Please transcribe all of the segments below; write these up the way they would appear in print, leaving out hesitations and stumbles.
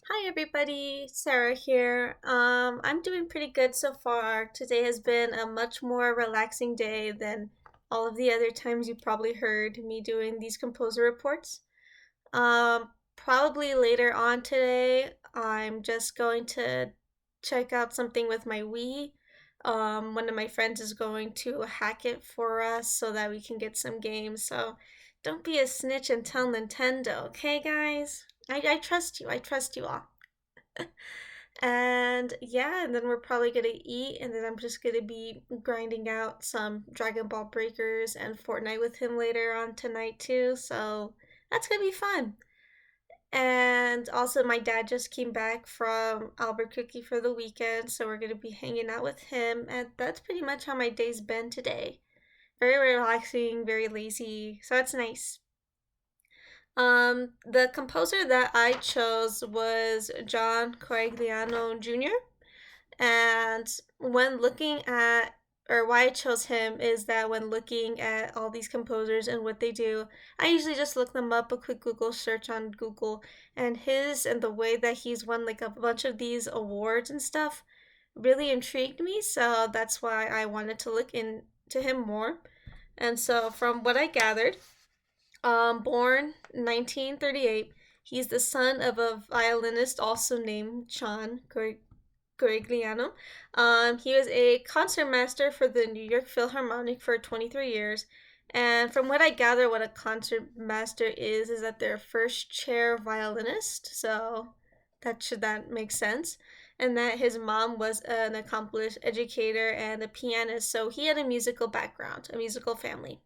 Hi everybody, Sarah here. I'm doing pretty good so far. Today has been a much more relaxing day than all of the other times you probably heard me doing these composer reports. Probably later on today, I'm just going to check out something with my Wii. One of my friends is going to hack it for us so that we can get some games. So don't be a snitch and tell Nintendo, okay, guys? I trust you. I trust you all. And yeah, and then we're probably gonna eat, and then I'm just gonna be grinding out some Dragon Ball Breakers and Fortnite with him later on tonight too. So that's gonna be fun. And also, my dad just came back from Albuquerque for the weekend, so we're gonna be hanging out with him. And that's pretty much how my day's been today. Very relaxing, very lazy, so that's nice. The composer that I chose was John Corigliano Jr. And when looking at, or why I chose him is that when looking at all these composers and what they do, I usually just look them up, a quick Google search on Google, and his and the way that he's won like a bunch of these awards and stuff really intrigued me. So that's why I wanted to look into him more. And so, from what I gathered, born 1938, he's the son of a violinist also named John Corigliano. He was a concertmaster for the New York Philharmonic for 23 years. And from what I gather, what a concertmaster is that they're first chair violinist. So that make sense. And that his mom was an accomplished educator and a pianist. So he had a musical background, a musical family.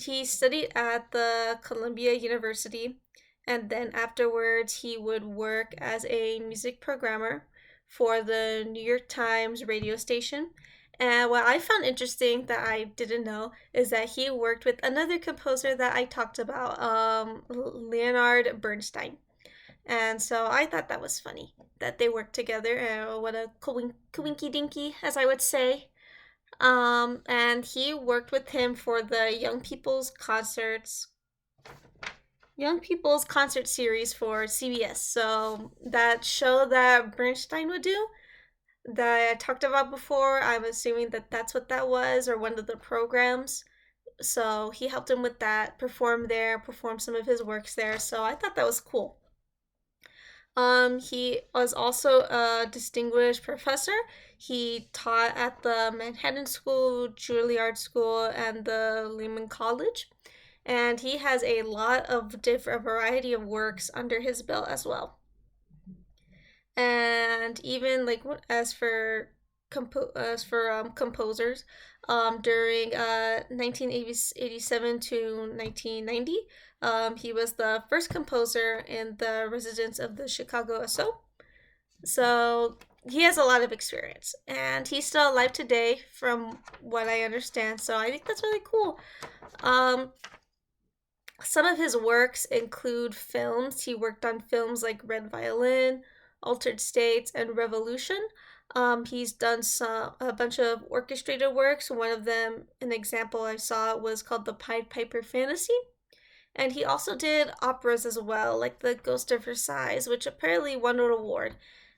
He studied at the Columbia University, and then afterwards he would work as a music programmer for the New York Times radio station. And what I found interesting that I didn't know is that he worked with another composer that I talked about, Leonard Bernstein. And so I thought that was funny that they worked together. What a coinky dinky, as I would say. And he worked with him for the Young People's Concert series for CBS. So that show that Bernstein would do that I talked about before, I'm assuming that that's what that was, or one of the programs. So he helped him with that, perform some of his works there. So I thought that was cool. He was also a distinguished professor. He taught at the Manhattan School, Juilliard School, and the Lehman College. And he has a lot of different variety of works under his belt as well. And even like composers, during 1987 to 1990, he was the first composer in the residence of the Chicago SO. So he has a lot of experience, and he's still alive today, from what I understand. So I think that's really cool. Um, some of his works include films. He worked on films like Red Violin, Altered States, and Revolution. He's done a bunch of orchestrated works. One of them, an example I saw, was called the Pied Piper Fantasy. And he also did operas as well, like The Ghost of Versailles, which apparently won an award.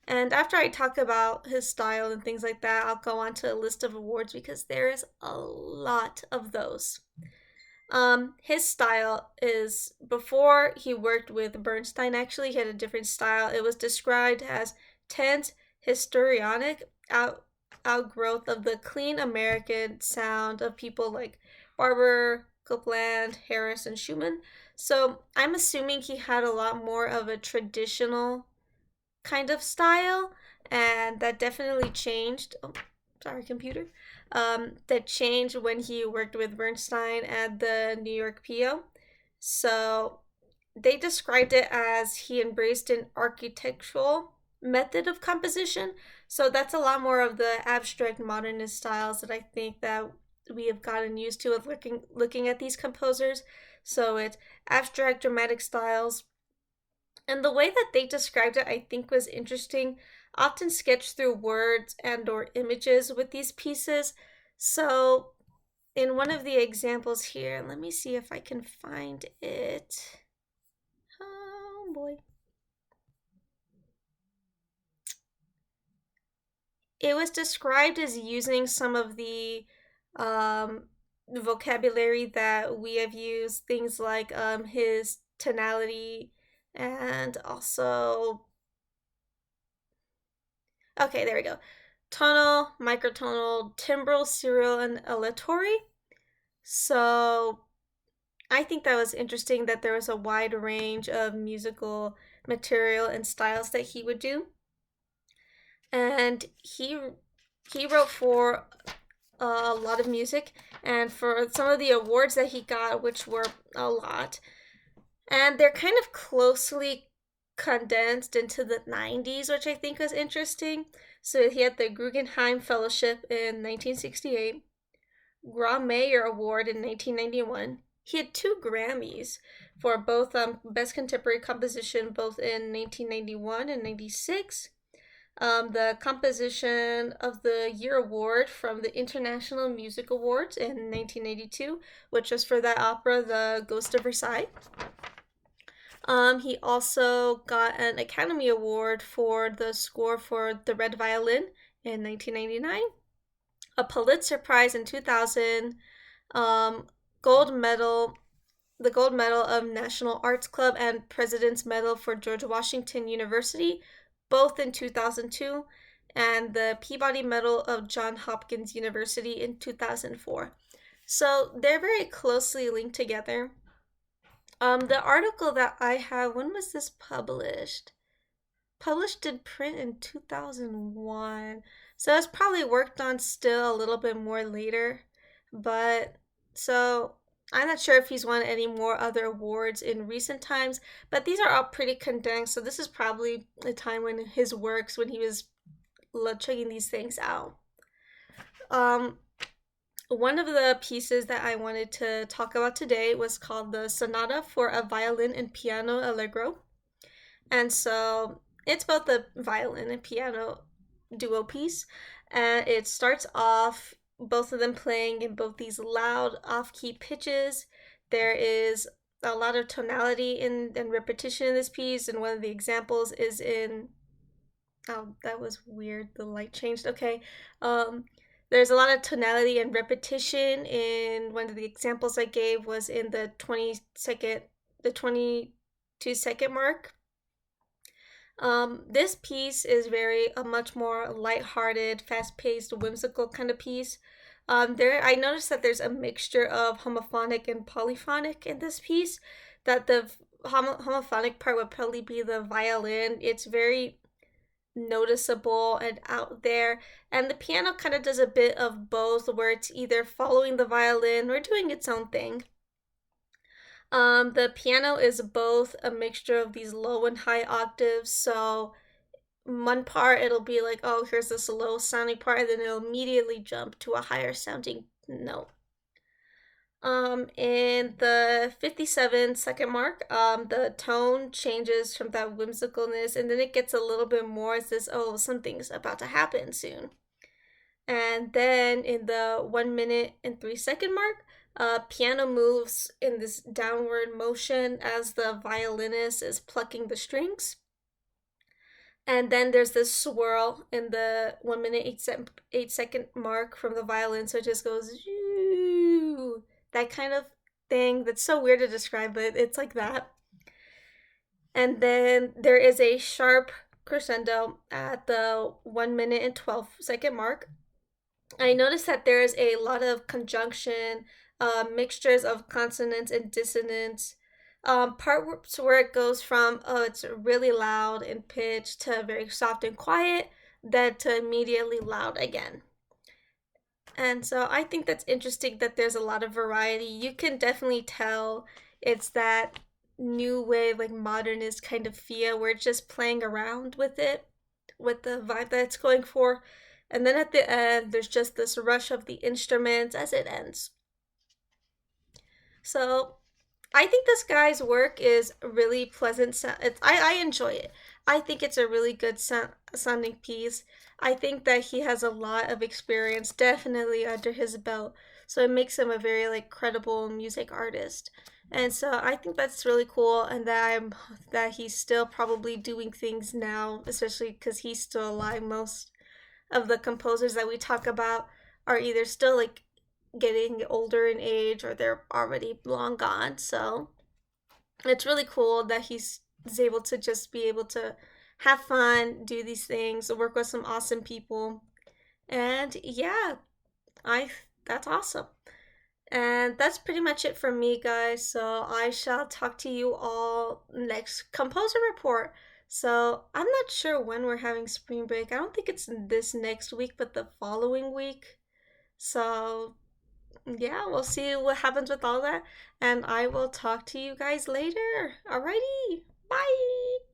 And after I talk about his style and things like that, I'll go on to a list of awards because there is a lot of those. His style is, before he worked with Bernstein, actually, he had a different style. It was described as tense, histrionic outgrowth of the clean American sound of people like Barber, Copland, Harris, and Schumann. So I'm assuming he had a lot more of a traditional kind of style, and that definitely changed. Oh, sorry, computer. That changed when he worked with Bernstein at the New York PO. So they described it as he embraced an architectural method of composition. So that's a lot more of the abstract modernist styles that I think that we have gotten used to of looking at these composers. So it's abstract dramatic styles, and the way that they described it, I think, was interesting. Often sketched through words and or images with these pieces. So in one of the examples here, let me see if I can find it. Oh boy. it was described as using some of the um, vocabulary that we have used, things like his tonality and also, okay, there we go. Tonal, microtonal, timbral, serial, and aleatory. So I think that was interesting that there was a wide range of musical material and styles that he would do. And he wrote for a lot of music, and for some of the awards that he got, which were a lot, and they're kind of closely condensed into the 90s, which I think was interesting. So he had the Guggenheim Fellowship in 1968, Grand Meyer Award in 1991. He had two Grammys for both Best Contemporary Composition, both in 1991 and 96. The Composition of the Year Award from the International Music Awards in 1982, which was for that opera, The Ghost of Versailles. He also got an Academy Award for the score for The Red Violin in 1999, a Pulitzer Prize in 2000, gold medal, the gold medal of National Arts Club, and President's Medal for George Washington University, both in 2002, and the Peabody Medal of Johns Hopkins University in 2004. So they're very closely linked together. The article that I have, when was this published? Published in print in 2001. So it's probably worked on still a little bit more later. But so I'm not sure if he's won any more other awards in recent times, but these are all pretty condensed. So this is probably the time when his works, when he was checking these things out. One of the pieces that I wanted to talk about today was called the Sonata for a Violin and Piano Allegro. And so it's both a violin and piano duo piece. And it starts off both of them playing in both these loud off-key pitches. There is a lot of tonality and repetition in this piece, and one of the examples is in, oh, that was weird, the light changed. Okay. There's a lot of tonality and repetition in one of the examples I gave was in the 22-second mark. This piece is a much more lighthearted, fast-paced, whimsical kind of piece. I noticed that there's a mixture of homophonic and polyphonic in this piece. That the homophonic part would probably be the violin. It's very noticeable and out there, and the piano kind of does a bit of both, where it's either following the violin or doing its own thing. The piano is both a mixture of these low and high octaves. So one part it'll be like, oh, here's this low sounding part, and then it'll immediately jump to a higher sounding note. In the 57-second mark, the tone changes from that whimsicalness, and then it gets a little bit more as this, oh, something's about to happen soon. And then in the 1 minute and 3 second mark, piano moves in this downward motion as the violinist is plucking the strings. And then there's this swirl in the 1 minute 8 second mark from the violin, so it just goes, that kind of thing that's so weird to describe, but it's like that. And then there is a sharp crescendo at the 1 minute and 12 second mark. I noticed that there's a lot of conjunction, mixtures of consonants and dissonance. Parts where it goes from, oh, it's really loud in pitch to very soft and quiet, then to immediately loud again. And so I think that's interesting that there's a lot of variety. You can definitely tell it's that new wave, like modernist kind of feel, where it's just playing around with it, with the vibe that it's going for. And then at the end, there's just this rush of the instruments as it ends. So I think this guy's work is really pleasant. I enjoy it. I think it's a really good sounding piece. I think that he has a lot of experience definitely under his belt. So it makes him a very like credible music artist. And so I think that's really cool, and that he's still probably doing things now, especially because he's still alive most of the composers that we talk about are either still like getting older in age or they're already long gone. So it's really cool that he's able to just be able to have fun, do these things, work with some awesome people. And yeah, I that's awesome. And that's pretty much it from me, guys. So I shall talk to you all next composer report. So I'm not sure when we're having spring break. I don't think it's this next week, but the following week. So yeah, we'll see what happens with all that. And I will talk to you guys later. Alrighty. Bye.